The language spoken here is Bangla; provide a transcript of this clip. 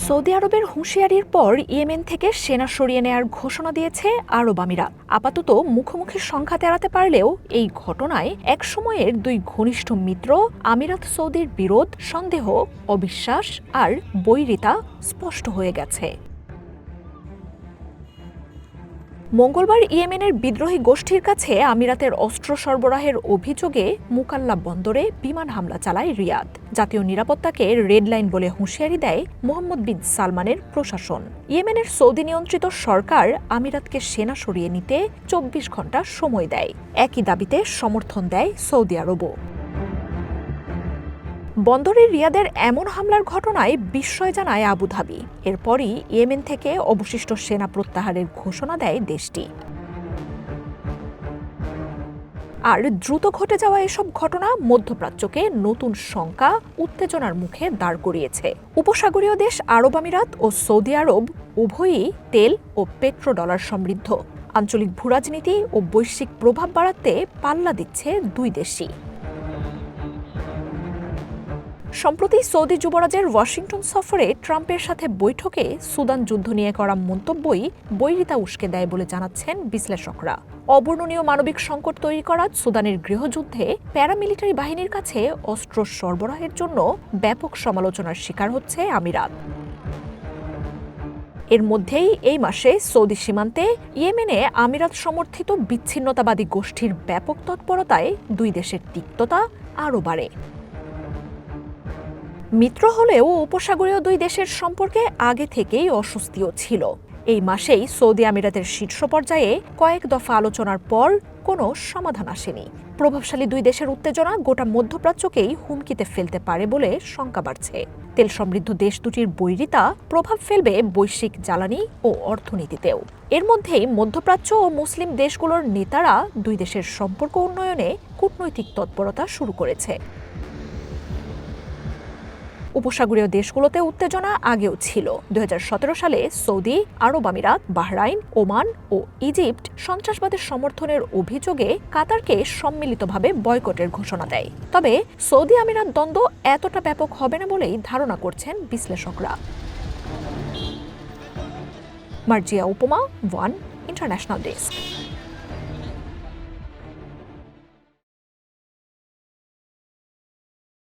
সৌদি আরবের হুঁশিয়ারির পর ইয়েমেন থেকে সেনা সরিয়ে নেয়ার ঘোষণা দিয়েছে আরব আমিরাত। আপাতত মুখোমুখি সংঘাত এড়াতে পারলেও এই ঘটনায় একসময়ের দুই ঘনিষ্ঠ মিত্র আমিরাত সৌদির বিরোধ, সন্দেহ, অবিশ্বাস আর বৈরিতা স্পষ্ট হয়ে গেছে। মঙ্গলবার ইয়েমেনের বিদ্রোহী গোষ্ঠীর কাছে আমিরাতের অস্ত্র সরবরাহের অভিযোগে মুকাল্লা বন্দরে বিমান হামলা চালায় রিয়াদ। জাতীয় নিরাপত্তাকে রেড লাইন বলে হুঁশিয়ারি দেয় মোহাম্মদ বিন সালমানের প্রশাসন। ইয়েমেনের সৌদি নিয়ন্ত্রিত সরকার আমিরাতকে সেনা সরিয়ে নিতে ২৪ ঘণ্টা সময় দেয়। একই দাবিতে সমর্থন দেয় সৌদি আরবও। বন্দরের রিয়াদের এমন হামলার ঘটনায় বিস্ময় জানায় আবুধাবি। এরপরই ইয়েমেন থেকে অবশিষ্ট সেনা প্রত্যাহারের ঘোষণা দেয় দেশটি। আর দ্রুত ঘটে যাওয়া এসব ঘটনা মধ্যপ্রাচ্যকে নতুন শঙ্কা, উত্তেজনার মুখে দাঁড় করিয়েছে। উপসাগরীয় দেশ আরব আমিরাত ও সৌদি আরব উভয়ই তেল ও পেট্রোডলার সমৃদ্ধ। আঞ্চলিক ভূরাজনীতি ও বৈশ্বিক প্রভাব বাড়াতে পাল্লা দিচ্ছে দুই দেশই। সম্প্রতি সৌদি যুবরাজের ওয়াশিংটন সফরে ট্রাম্পের সাথে বৈঠকে সুদান যুদ্ধ নিয়ে করা মন্তব্যই বৈরিতা উস্কে দেয় বলে জানাচ্ছেন বিশ্লেষকরা। অবর্ণনীয় মানবিক সংকট তৈরি করা সুদানের গৃহযুদ্ধে প্যারামিলিটারি বাহিনীর কাছে অস্ত্র সরবরাহের জন্য ব্যাপক সমালোচনার শিকার হচ্ছে আমিরাত। এর মধ্যেই এই মাসে সৌদি সীমান্তে ইয়েমেনে আমিরাত সমর্থিত বিচ্ছিন্নতাবাদী গোষ্ঠীর ব্যাপক তৎপরতায় দুই দেশের তিক্ততা আরও বাড়ে। মিত্র হলেও উপসাগরীয় দুই দেশের সম্পর্কে আগে থেকেই অস্বস্তিও ছিল। এই মাসেই সৌদি আমিরাতের শীর্ষ পর্যায়ে কয়েক দফা আলোচনার পর কোনো সমাধান আসেনি। প্রভাবশালী দুই দেশের উত্তেজনা গোটা মধ্যপ্রাচ্যকেই হুমকিতে ফেলতে পারে বলে শঙ্কা বাড়ছে। তেল সমৃদ্ধ দেশ দুটির বৈরিতা প্রভাব ফেলবে বৈশ্বিক জ্বালানি ও অর্থনীতিতেও। এর মধ্যেই মধ্যপ্রাচ্য ও মুসলিম দেশগুলোর নেতারা দুই দেশের সম্পর্ক উন্নয়নে কূটনৈতিক তৎপরতা শুরু করেছে। উপসাগরীয় দেশগুলোতে উত্তেজনা আগেও ছিল। ২০১৭ সালে সৌদি আরব আমিরাত, বাহরাইন, ওমান ও ইজিপ্ট সন্ত্রাসবাদের সমর্থনের অভিযোগে কাতারকে সম্মিলিতভাবে বয়কটের ঘোষণা দেয়। তবে সৌদি আমিরাত দ্বন্দ্ব এতটা ব্যাপক হবে না বলেই ধারণা করছেন বিশ্লেষকরা। মার্জিয়া উপমা, ওয়ান ইন্টারন্যাশনাল ডেস্ক।